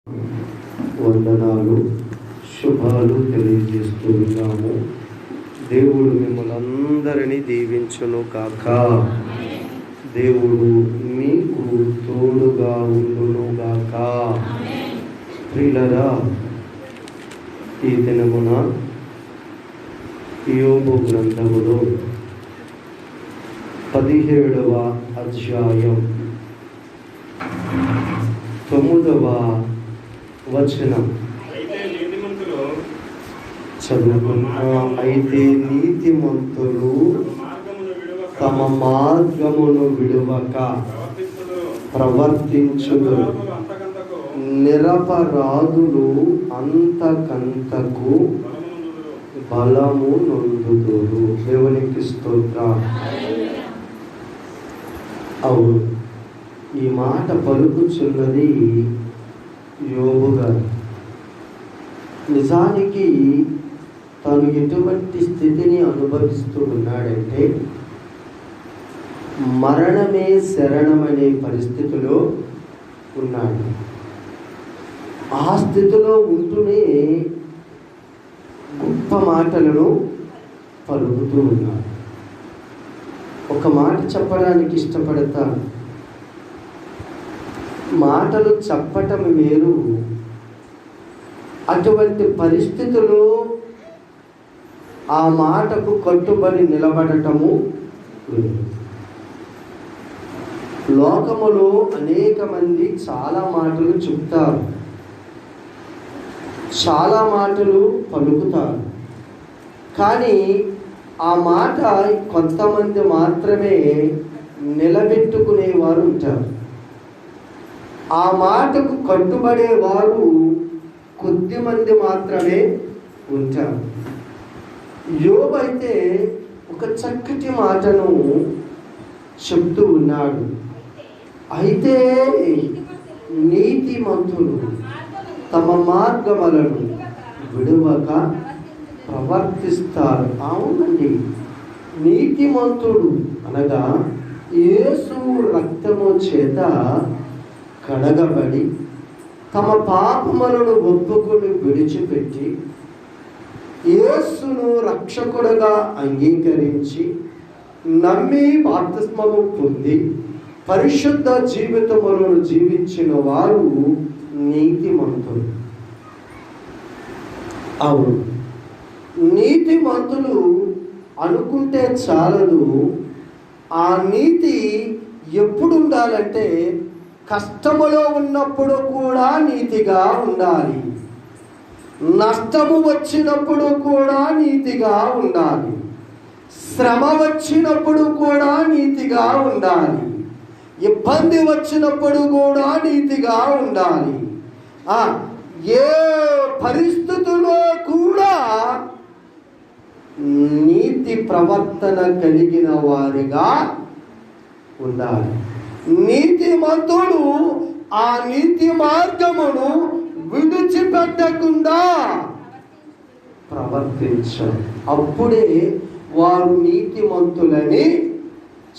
వందనాలు, శుభాలు తెలియజేస్తూ ఉన్నాము. దేవుడు మిమ్మల్ని అందరినీ దీవించును కాక. దేవుడు మీకు తోడుగా ఉండును గాక. ప్రియులారా, ఈ దినమున యోబు గ్రంథములో 17వ అధ్యాయం 9వ వచనం చదువుకున్నా. అయితే నీతిమంతులు తమ మార్గమును విడువక ప్రవర్తించుదురు, నిరపరాధులు అంతకంతకు బలము నొందుదురు. దేవునికి స్తోత్రం. అవును, ఈ మాట పలుకుచున్నది యోబు గారు. నిజానికి తను ఎటువంటి స్థితిని అనుభవిస్తూ ఉన్నాడంటే, మరణమే శరణమనే పరిస్థితిలో ఉన్నాడు. ఆ స్థితిలో ఉంటూనే గొప్ప మాటలను పలుకుతూ ఉన్నాడు. ఒక మాట చెప్పడానికి ఇష్టపడతాను. మాటలు చెప్పటం వేరు, అటువంటి పరిస్థితుల్లో ఆ మాటకు కట్టుబడి నిలబడటము వేరు. లోకములో అనేక మంది చాలా మాటలు చెప్తారు, చాలా మాటలు పలుకుతారు. కానీ ఆ మాట కొంతమంది మాత్రమే నిలబెట్టుకునేవారు ఉంటారు. ఆ మాటకు కట్టుబడేవారు కొద్ది మంది మాత్రమే ఉంటారు. యోబు అయితే ఒక చక్కటి మాటను చెప్తూ ఉన్నాడు. అయితే నీతిమంతులు తమ మార్గములను విడువక ప్రవర్తిస్తారు. అవునండి, నీతిమంతుడు అనగా యేసు రక్తము చేత కడగబడి తమ పాపములను ఒప్పుకొని విడిచిపెట్టి యేసును రక్షకుడుగా అంగీకరించి నమ్మి బాప్తిస్మము పొంది పరిశుద్ధ జీవితములను జీవించిన వారు నీతిమంతులు. అవును, నీతిమంతులు అనుకుంటే చాలదు. ఆ నీతి ఎప్పుడు ఉండాలంటే కష్టములో ఉన్నప్పుడు కూడా నీతిగా ఉండాలి, నష్టము వచ్చినప్పుడు కూడా నీతిగా ఉండాలి, శ్రమ వచ్చినప్పుడు కూడా నీతిగా ఉండాలి, ఇబ్బంది వచ్చినప్పుడు కూడా నీతిగా ఉండాలి. ఏ పరిస్థితుల్లో కూడా నీతి ప్రవర్తన కలిగిన వారిగా ఉండాలి. నీతిమంతుడు ఆ నీతి మార్గమును విడిచిపెట్టకుండా ప్రవర్తించారు. అప్పుడే వారు నీతిమంతులని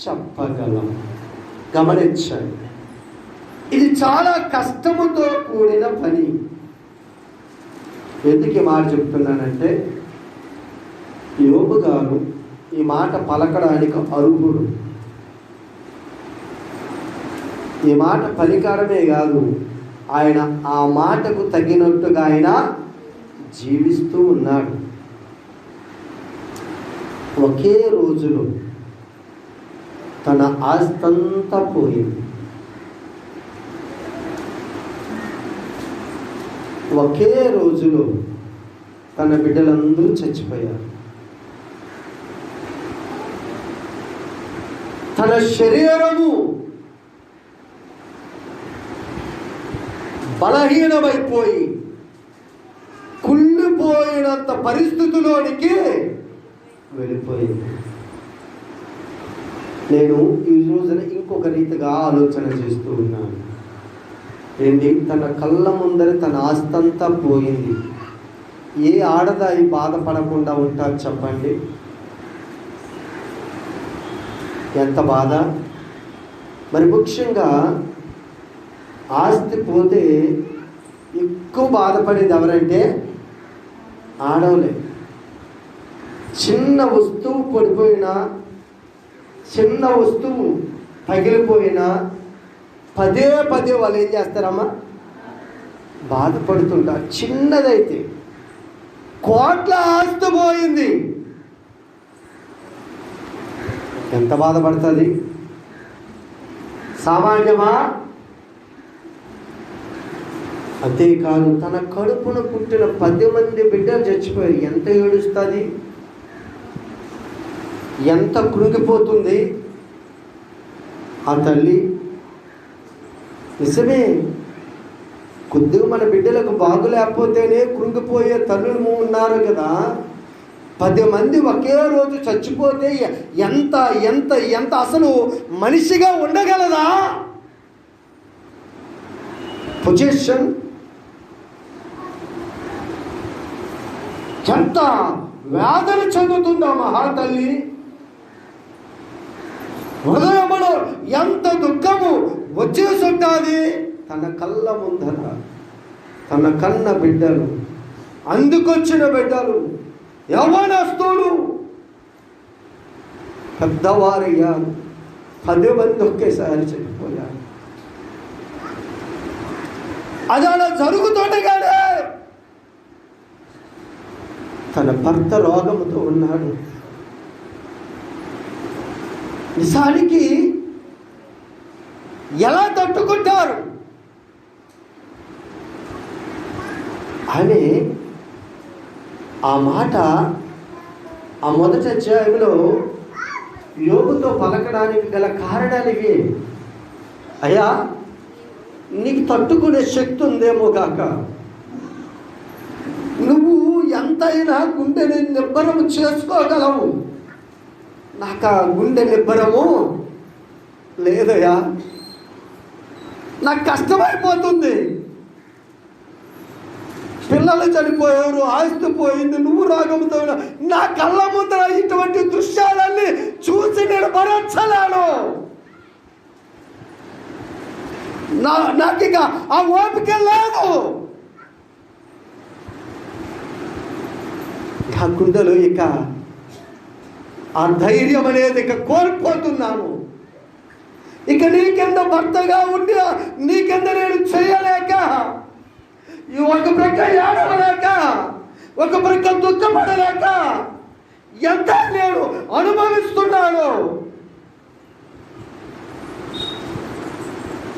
చెప్పగలం. గమనించండి, ఇది చాలా కష్టముతో కూడిన పని. ఎందుకు ఈ మాట చెప్తున్నానంటే, యోబు గారు ఈ మాట పలకడానికి అర్హుడు. ఈ మాట పలికాడమే కాదు, ఆయన ఆ మాటకు తగినట్టుగా ఆయన జీవిస్తూ ఉన్నాడు. ఒకే రోజులో తన ఆస్తంతా పోయింది. ఒకే రోజులో తన బిడ్డలందరూ చచ్చిపోయారు. తన శరీరము బలహీనమైపోయి కుళ్ళిపోయినంత పరిస్థితిలోనికి వెళ్ళిపోయింది. నేను ఈ రోజున ఇంకొక రీతిగా ఆలోచన చేస్తూ ఉన్నాను. ఏంటి, తన కళ్ళ ముందర తన ఆస్తంతా పోయింది. ఏ ఆడదాయి బాధపడకుండా ఉంటారు చెప్పండి? ఎంత బాధ. మరి ముఖ్యంగా ఆస్తి పోతే ఎక్కువ బాధపడేది ఎవరంటే ఆడవులే. చిన్న వస్తువు పడిపోయినా, చిన్న వస్తువు పగిలిపోయినా పదే పదే వాళ్ళు ఏం చేస్తారమ్మా? బాధపడుతుంటారు. చిన్నదైతే కోట్ల ఆస్తి పోయింది, ఎంత బాధపడుతుంది? సామాన్యమా? అంతేకాదు, తన కడుపున పుట్టిన 10 మంది బిడ్డలు చచ్చిపోయారు, ఎంత ఏడుస్తుంది, ఎంత కృంగిపోతుంది ఆ తల్లి. నిజమే, కొద్దిగా మన బిడ్డలకు బాగులేకపోతేనే కృంగిపోయే తల్లులు ఉన్నారు కదా. 10 మంది ఒకే రోజు చచ్చిపోతే ఎంత ఎంత ఎంత అసలు మనిషిగా ఉండగలదా? పొజిషన్ ఎంత వేదన చెందుతుందా మహాతల్లి. హృదయములో ఎంత దుఃఖము వచ్చేసుంటుంది. తన కళ్ళ ముందర తన కన్న బిడ్డలు, అందుకొచ్చిన బిడ్డలు, యవ్వనస్తులు, పెద్దవారయ్యారు, 10 మంది ఒకేసారి చనిపోయారు. అది అలా జరుగుతుండగానే తన భర్త రోగముతో ఉన్నాడు. నిజానికి ఎలా తట్టుకుంటారు? అని ఆ మాట ఆ మొదటి అధ్యాయంలో యోబుతో పలకడానికి గల కారణానికి, అయ్యా నీకు తట్టుకునే శక్తి ఉందేమో కాక, నువ్వు ఎంతైనా గుండెని నిబ్బరము చేసుకోగలవు, నాకు ఆ గుండె నిబ్బరము లేదయ్యా, నాకు కష్టమైపోతుంది. పిల్లలు చనిపోయారు, ఆస్తి పోయింది, నువ్వు రాగముతో నా కళ్ళ ముందర ఇటువంటి దృశ్యాలన్నీ చూసి నేను భరించలేను. నాకు ఇక ఆ ఓపిక లేదు. ఆ గుండెలో ఇక ఆ ధైర్యం అనేది ఇక కోల్పోతున్నాను. ఇక నీ కింద భర్తగా ఉండి నీ కింద నేను చేయలేక, ఒక ప్రక్క ఏడవలేక, ఒక ప్రక్క దుఃఖపడలేక ఎంత నేను అనుభవిస్తున్నాను.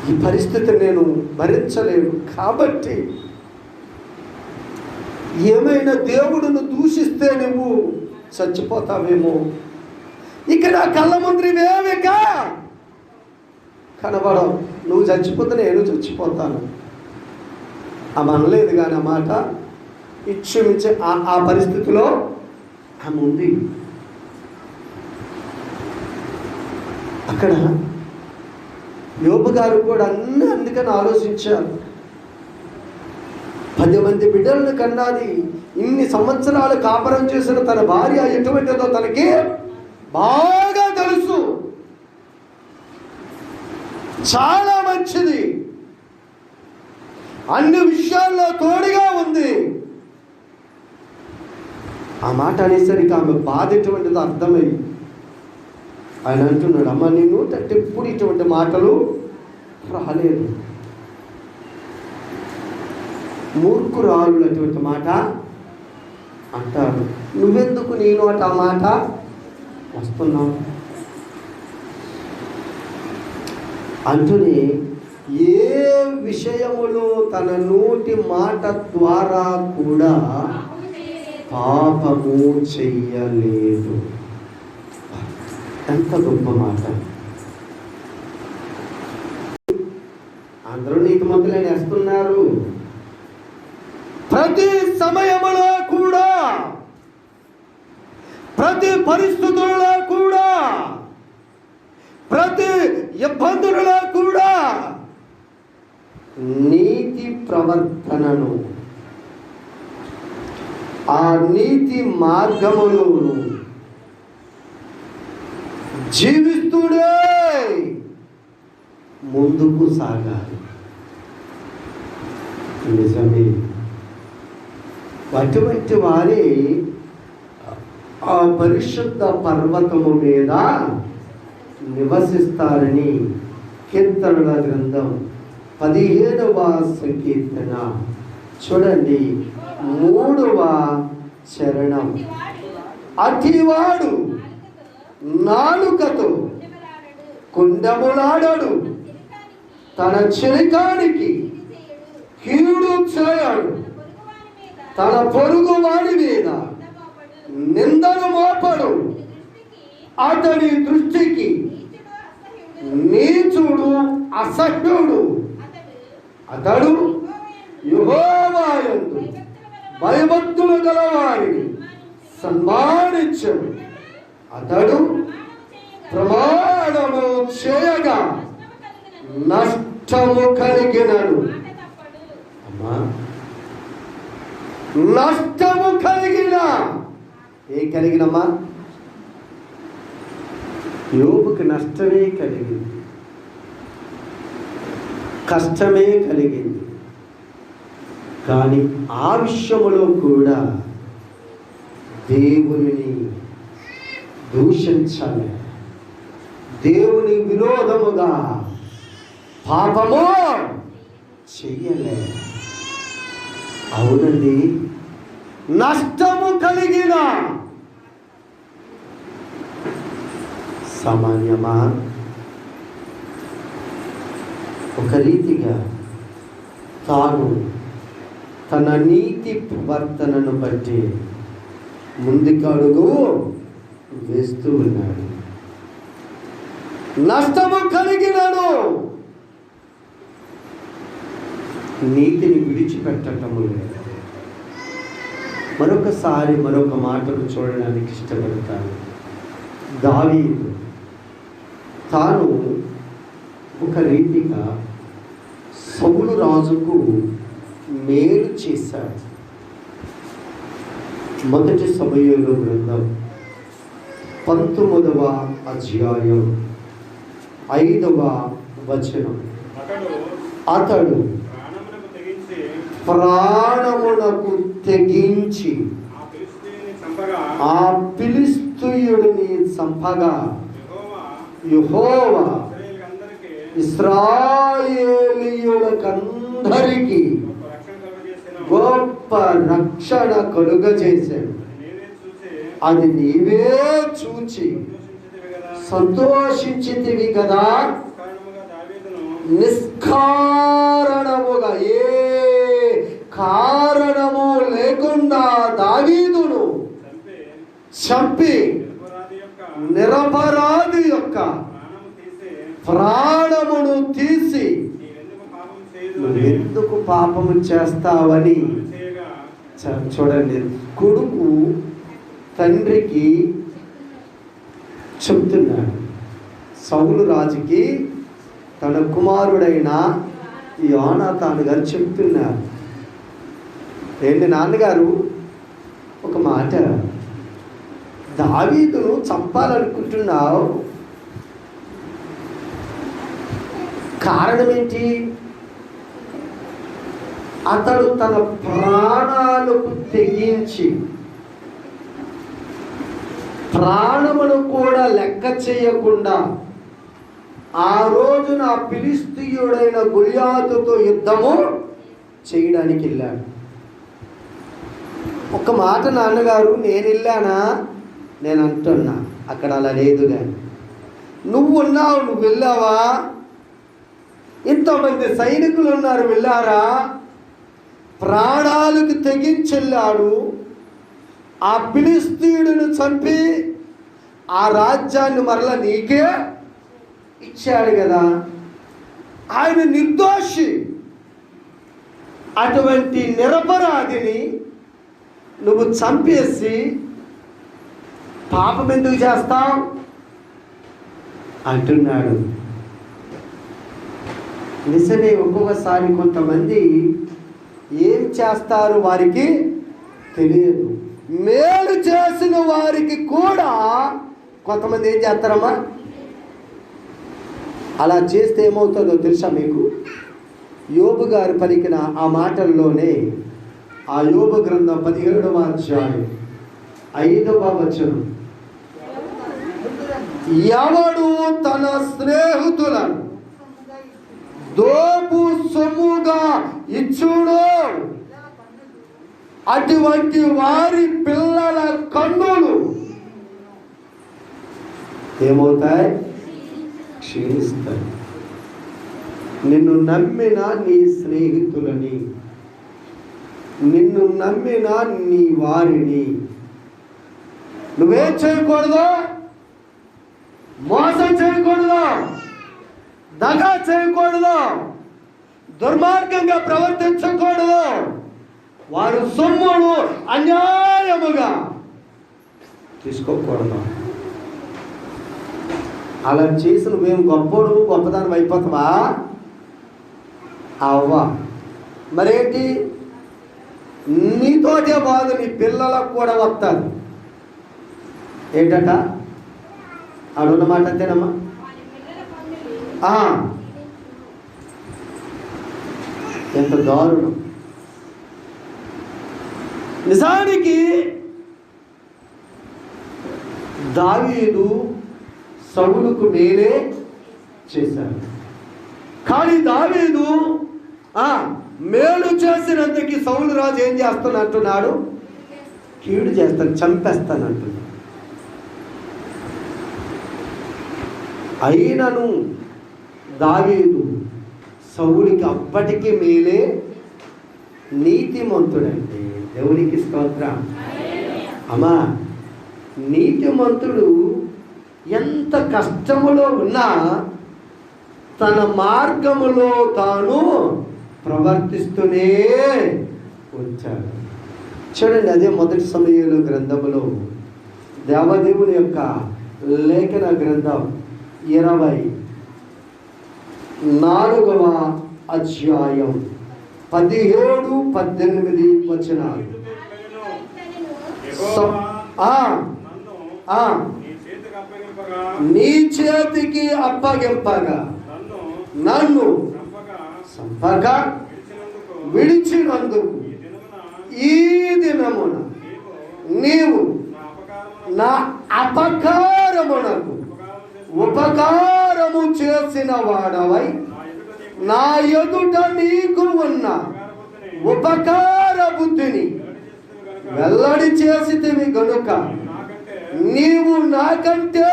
ఈ పరిస్థితి నేను భరించలేను. కాబట్టి ఏమైనా దేవుడును దూషిస్తే నువ్వు చచ్చిపోతావేమో, ఇక నా కళ్ళ ముందు ఇవేమిక కనబడవు, నువ్వు చచ్చిపోతే నేను చచ్చిపోతాను. ఆమె అనలేదు కానీ ఆ మాట ఇచ్చుమించే ఆ పరిస్థితిలో ఆమె ఉంది. అక్కడ యోబు గారు కూడా అందుకని ఆలోచించారు. 10 మంది బిడ్డలను కన్నాది, ఇన్ని సంవత్సరాలు కాపురం చేసిన తన భార్య ఎటువంటిదో తనకి బాగా తెలుసు, చాలా మంచిది, అన్ని విషయాల్లో తోడుగా ఉంది. ఆ మాట అనేసరికి ఆమె బాధ ఎటువంటిదో అర్థమైంది. ఆయన అంటున్నాడు, అమ్మ నీ నోట ఎప్పుడు ఇటువంటి మాటలు రాలేదు. మూర్ఖురాలు అటువంటి మాట అంటారు, నువ్వెందుకు నీ నోట ఆ మాట వస్తున్నావు అంటూనే ఏ విషయములో తన నోటి మాట ద్వారా కూడా పాపము చెయ్యలేదు. ఎంత గొప్ప మాట. అందరూ నీతిమంతులని వేస్తున్నారు. ప్రతి సమయములో కూడా, ప్రతి పరిస్థితులలో కూడా, ప్రతి ఇబ్బందులలో కూడా నీతి ప్రవర్తనను, ఆ నీతి మార్గములను జీవిస్తూనే ముందుకు సాగాలి. నిజమే. అటువంటి వారే ఆ పరిశుద్ధ పర్వతము మీద నివసిస్తారని కీర్తనల గ్రంథం 15వ సంకీర్తన చూడండి 3వ చరణం. అతివాడు నాలుకతో కుండములాడడు, తన చిలికానికి కీడు చేయడు, తన పొరుగు వాడి మీద నిందను మోపడు. అతని దృష్టికి నీచుడు అసహ్యుడు. అతడు యెహోవా యందు భయభక్తులు గలవారిని సన్మానించును. అతడు ప్రమాణము చేయగా నష్టము కలిగినను. అమ్మా, నష్టము కలిగినమ్మా, యోబుకి నష్టమే కలిగింది, కష్టమే కలిగింది. కానీ ఆ విషయములో కూడా దేవుని దూషించాలి, దేవుని విరోధముగా పాపము చెయ్యలే. అవునండి, నష్టము కలిగిన సామాన్యమా? ఒక రీతిగా తాను తన నీతి ప్రవర్తనను బట్టి ముందుకు అడుగు వేస్తూ ఉన్నాడు. నష్టము కలిగినను నీతిని విడిచిపెట్టటము లేదు. మరొకసారి మరొక మాటను చూడడానికి ఇష్టపడతాను. దావీదు తాను ఒక రీతిగా సౌలు రాజుకు మేలు చేశాడు. మొదటి సమూయేలు గ్రంథం 19వ అధ్యాయం 5వ వచనం. అతడు ప్రాణమునకు తెగించి ఆ ఫిలిష్తీయుడిని చంపగా యెహోవా ఇశ్రాయేలీయులకందరికీ గొప్ప రక్షణ కలుగజేశాడు. అది నీవే చూచి సంతోషించితివి కదా. నిష్కారణముగా ఏ కారణము లేకుండా దావీదును చంపి నిరపరాధి యొక్క ప్రాణమును తీసి ఎందుకు పాపము చేస్తావని చూడండి, కొడుకు తండ్రికి చెప్తున్నాడు. సౌలు రాజుకి తన కుమారుడైన యోనాతాను గారు చెప్తున్నారు, ఏంటి నాన్నగారు, ఒక మాట, దావీదును చంపాలనుకుంటున్నావు, కారణం ఏంటి? అతడు తన ప్రాణాలకు తెగించి ప్రాణమును కూడా లెక్క చేయకుండా ఆ రోజున ఫిలిష్తీయుడైన గొలియాతుతో యుద్ధము చేయడానికి వెళ్ళాడు. ఒక మాట నాన్నగారు, నేను వెళ్ళానా? నేను అంటున్నా, అక్కడ అలా లేదు. కానీ నువ్వు వెళ్ళావా? ఇంతమంది సైనికులు ఉన్నారు, వెళ్ళారా? ప్రాణాలకు తెగించెళ్ళాడు. ఆ ఫిలిష్తీయుడిని చంపి ఆ రాజ్యాన్ని మరలా నీకే ఇచ్చాడు కదా. ఆయన నిర్దోషి. అటువంటి నిరపరాధిని నువ్వు చంపేసి పాపం ఎందుకు చేస్తావు అంటున్నాడు. నిజమే, ఒక్కొక్కసారి కొంతమంది ఏం చేస్తారు వారికి తెలియదు. మేలు చేసిన వారికి కూడా కొంతమంది ఏం చేస్తారమ్మా? అలా చేస్తే ఏమవుతుందో తెలుసా మీకు? యోబు గారు పలికిన ఆ మాటల్లోనే ఆ యోబు గ్రంథం 17వ అధ్యాయం 5వ వచనం, ఎవడు తన స్నేహితులను దోపు సొమ్ముగా ఇచ్చుడో అటువంటి వారి పిల్లల కన్నులు ఏమవుతాయి? క్షీణిస్తాయి. నిన్ను నమ్మిన నీ స్నేహితులని, నిన్ను నమ్మిన నీ వారిని నువ్వేం చేయకూడదు? మోసం చేయకూడదు, దగా చేయకూడదు, దుర్మార్గంగా ప్రవర్తించకూడదు. వారు సొమ్మును అన్యాయముగా తీసుకోకూడదు. అలా చేసి నువ్వేం గొప్పదానం అయిపోతావా? అవ్వా. మరేంటి? నీతోటే బాధ నీ పిల్లలకు కూడా వస్తారు. ఏంటట? అడున్నమాట అంతేనమ్మా. ఎంత దారుణం! నిజానికి దావీదు సౌలుకు మేలే చేశాడు. కానీ దావీదు మేలు చేసినందుకు సౌలు రాజు ఏం చేస్తానంటున్నాడు? కీడు చేస్తాను, చంపేస్తానంటున్నాడు. అయినను దావీదు సౌలుకి అప్పటికీ మేలే, నీతిమంతుడంటే దేవునికి స్తోత్రం. అమ్మా, నీతిమంతుడు ఎంత కష్టములో ఉన్నా తన మార్గములో తాను ప్రవర్తిస్తూనే వచ్చాడు. చూడండి, అదే మొదటి సమయంలో గ్రంథములో దేవదేవుని యొక్క లేఖన గ్రంథం 24వ అధ్యాయం 17-18 వచనాలు. నీ చేతికి అప్పగింపగా నన్ను సంపక విడిచినందుకు ఈ దినమున నీవు నా అపకారమునకు ఉపకారము చేసిన వాడవై నా ఎదుట నీకు ఉన్న ఉపకార బుద్ధిని వెల్లడి చేసితివి గనుక నీవు నాకంటే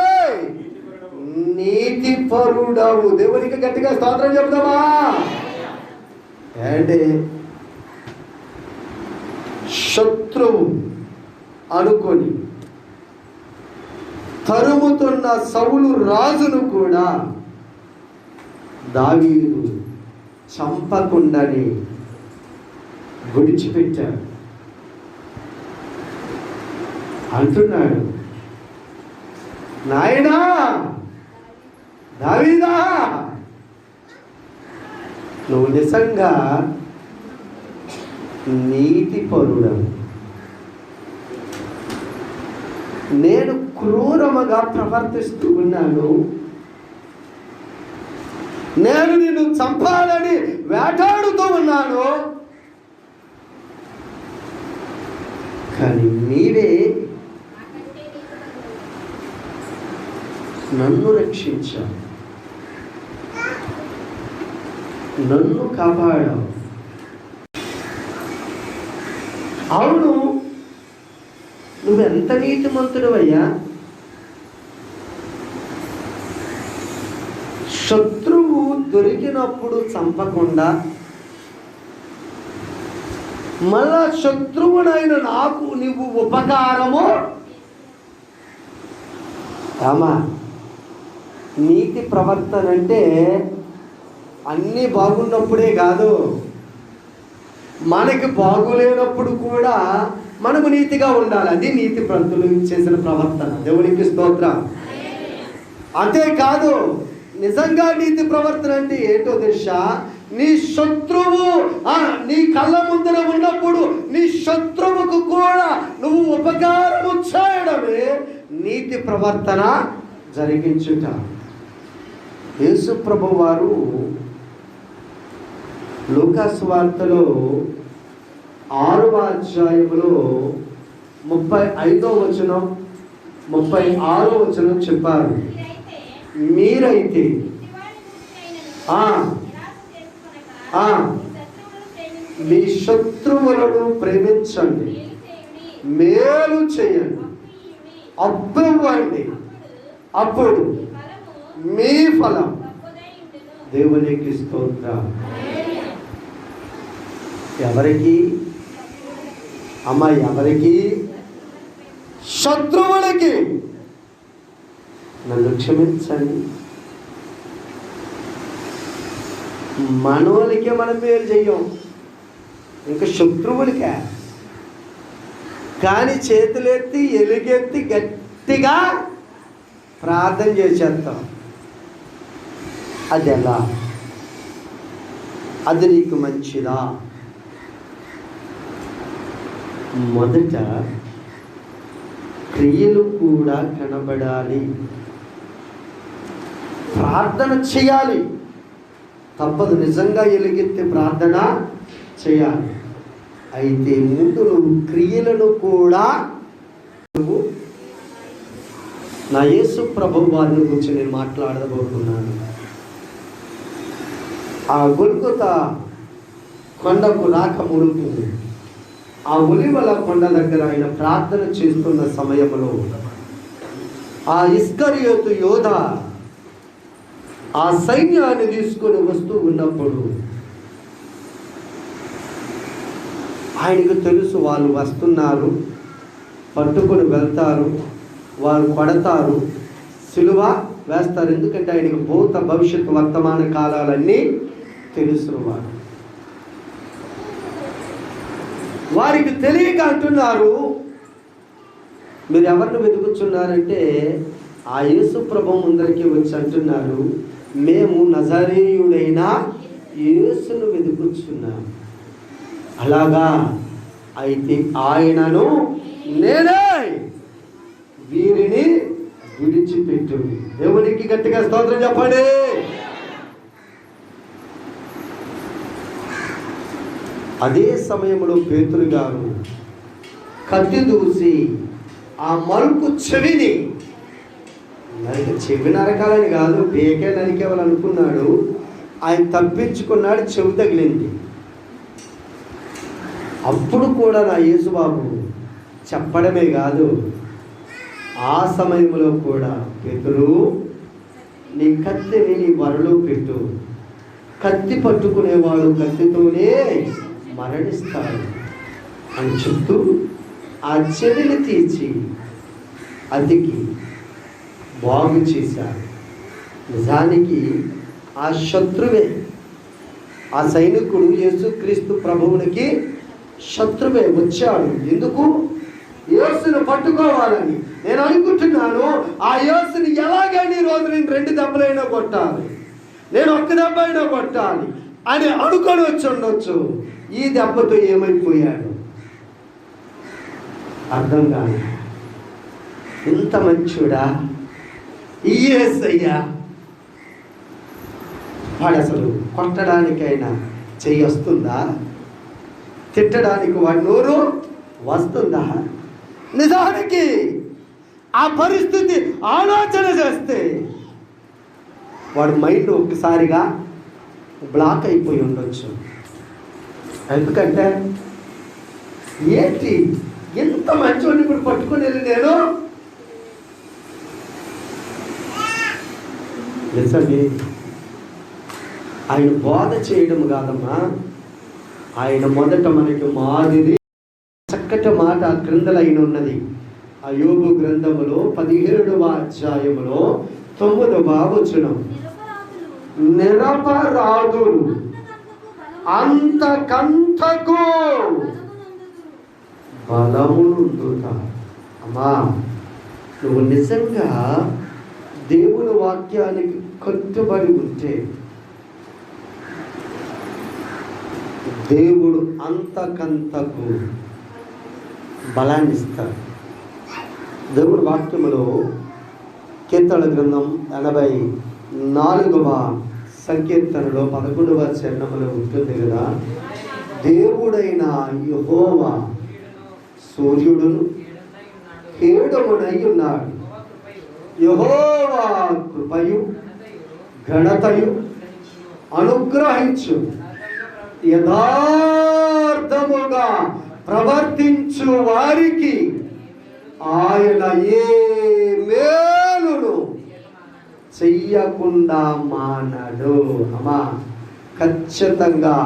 నీతి పరుడవు. దేవునికి గట్టిగా స్తోత్రం చెప్తామా? అంటే శత్రువు అనుకొని తరుముతున్న సౌలు రాజును కూడా దావీదు చంపకుండానే విడిచిపెట్టాడు. అంటున్నాడు, నాయనా దావీదా, నువ్వు నిజంగా నీతి పరుడవు. నేను క్రూరముగా ప్రవర్తిస్తూ ఉన్నాను. నేను నిన్ను చంపాలని వేటాడుతూ ఉన్నాను. కానీ నీవే నన్ను రక్షించావు, నన్ను కాపాడావు. అవును, నువ్వెంత నీతిమంతుడవయ్యా. శత్రువు దొరికినప్పుడు చంపకుండా మళ్ళా శత్రువునైన నాకు నువ్వు ఉపకారము. అమ్మా, నీతి ప్రవర్తన అంటే అన్నీ బాగున్నప్పుడే కాదు, మనకి బాగులేనప్పుడు కూడా మనకు నీతిగా ఉండాలి. అది నీతి ప్రవర్తనలు చేసిన ప్రవర్తన. దేవునికి స్తోత్రం. అంతేకాదు, నిజంగా నీతి ప్రవర్తన అంటే ఏంటో తెలుసా? నీ శత్రువు నీ కళ్ళ ముందర ఉన్నప్పుడు నీ శత్రువుకు కూడా నువ్వు ఉపకారము చేయడమే నీతి ప్రవర్తన జరిగించుట. యేసు ప్రభు వారు లూకాసు వార్తలో 6వ అధ్యాయములో 35వ వచనం 36వ వచనం చెప్పారు. మీరైతే మీ శత్రువులను ప్రేమించండి, మేలు చేయండి, అబ్బివ్వండి, అప్పుడు మీ ఫలం దేవునికి స్తోత్రం. ఎవరికి అమ్మ? ఎవరికి? శత్రువులకి. నన్ను క్షమించండి, మనోళ్ళకే మనం మేలు చెయ్యం, ఇంకా శత్రువులకే. కానీ చేతులెత్తి ఎలుగెత్తి గట్టిగా ప్రార్థన చేసేస్తాం. అది ఎలా? అది నీకు మంచిదా? మొదట క్రియలు కూడా కనబడాలి. ప్రార్థన చేయాలి, తప్పదు. నిజంగా ఎలుగెత్తి ప్రార్థన చేయాలి. అయితే ముందు నువ్వు క్రియలను కూడా నా యేసు ప్రభు వారిని గురించి నేను మాట్లాడబోతున్నాను. ఆ గొల్గొతా కొండకు రాక మునుపు ఆ ఒలీవల కొండ దగ్గర ఆయన ప్రార్థన చేస్తున్న సమయంలో ఆ ఇస్కరియోతు యోధ ఆ సైన్యాన్ని తీసుకొని వస్తూ ఉన్నప్పుడు ఆయనకు తెలుసు వాళ్ళు వస్తున్నారు, పట్టుకొని వెళ్తారు, వారు కొడతారు, సిలువ వేస్తారు. ఎందుకంటే ఆయనకు భూత భవిష్యత్తు వర్తమాన కాలాలన్నీ తెలుసు. వారికి తెలియక అంటున్నారు, మీరు ఎవరిని వెతుకుతున్నారంటే ఆ యేసు ప్రభు ముందరికి వచ్చి అంటున్నారు, మేము నజరేయుడైన యేసును వెతుకుతున్నాం. అలాగా? అయితే ఆయనను నేనే, వీరిని విడిచిపెట్టు. దేవునికి గట్టిగా స్తోత్రం చెప్పండి. అదే సమయంలో పేతురు గారు కత్తి దూసి ఆ మలుపు చెవిని చెవి నరకాలని కాదు, పేకే నరికేవాలనుకున్నాడు. ఆయన తప్పించుకున్నాడు, చెవి తగిలింది. అప్పుడు కూడా నా యేసుబాబు చెప్పడమే కాదు, ఆ సమయంలో కూడా పేతురు, నీ కత్తిని నీ వరలో పెట్టు, కత్తి పట్టుకునేవాడు కత్తితోనే మరణిస్తాడు అని చెప్తూ ఆ చెవిని తీర్చి అతికి బాగు చేశాడు. నిజానికి ఆ శత్రువే, ఆ సైనికుడు యేసుక్రీస్తు ప్రభువునికి శత్రువే వచ్చాడు. ఎందుకు? యేసును పట్టుకోవాలని. నేను అనుకుంటున్నాను, ఆ యేసుని ఎలాగైనా రోజు నేను 2 దెబ్బలైనా కొట్టాలి, నేను 1 దెబ్బ అయినా కొట్టాలి అని అనుకొని వచ్చి ఉండొచ్చు. ఈ దెబ్బతో ఏమైపోయాడు అర్థం కాదు. ఇంత మంచుడా ఈ యేసయ్యా? వాడు అసలు కొట్టడానికైనా చెయ్యి వస్తుందా? తిట్టడానికి వాడి నోరు వస్తుందా? నిజానికి ఆ పరిస్థితి ఆలోచన చేస్తే వాడు మైండ్ ఒక్కసారిగా బ్లాక్ అయిపోయి ఉండొచ్చు. ఎందుకంటే ఏంటి ఎంత మంచివాడిని ఇప్పుడు పట్టుకొని వెళ్ళి నేను నిజండి ఆయన బోధ చేయడం కాదమ్మా, ఆయన మొదట మనకి మాదిరి చక్కటి మాట క్రిందల అయిన ఉన్నది. ఆ యోబు గ్రంథములో 17వ అధ్యాయములో 9వ వచనం, నిరపరాధులు అంతకంతకు బలమునుందుతారు. అమ్మా, నువ్వు నిజంగా దేవుని వాక్యానికి కట్టుబడి ఉంటే దేవుడు అంతకంతకు బలాన్ని ఇస్తాడు. దేవుడి వాక్యములో కీర్తన గ్రంథం 84వ సంకీర్తనలో 11వ చరణంలో ఉంటుంది కదా, దేవుడైన యెహోవా సూర్యుడును కేడమునై ఉన్నాడు. యెహోవా కృపయు ఘనతయు అనుగ్రహించు, యథార్థముగా ప్రవర్తించు వారికి ఆయన ఏ మేలును చెయ్యకుండా మానడు. అమ్మా, ఖచ్చితంగా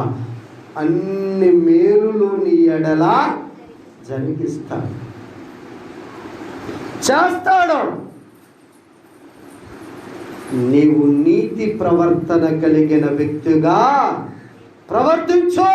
అన్ని మేలులు నీ ఎడల జరిగిస్తాడు, చేస్తాడు. నీవు నీతి ప్రవర్తన కలిగిన వ్యక్తిగా ప్రవర్తించు.